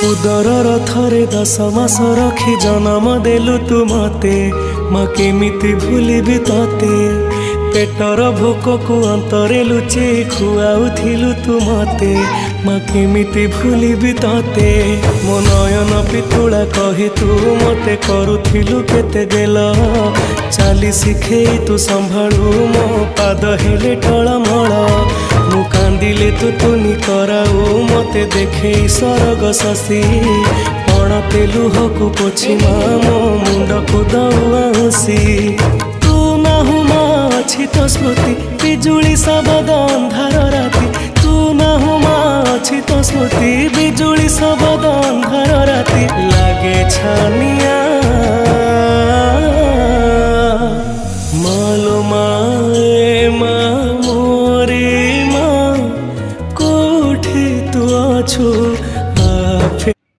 उदर थरे 10 मास रखी जन्म देलु तू मते माँ केमिति भूलिबी तते पेटर भोक को अंतरे लुचे खुआउथिलु तू मते माँ केमिति भूलिबी तते मो नयन पितुला कही तू मते करुथिलु केते गेल चाली शिखे तू संभाळु मो पाद हेले टळमळ मु कांदिले तू तुनी कराऊ मते देखे सरग शशि पणते लुहकु पोछि मो मुंड को दउसी तू नाहु मा अछि तो स्मृति बिजुली सबद अंधार राति तू नाहु मा अछि तो स्मृति बिजुली सबद अंधार राति लागे छानिया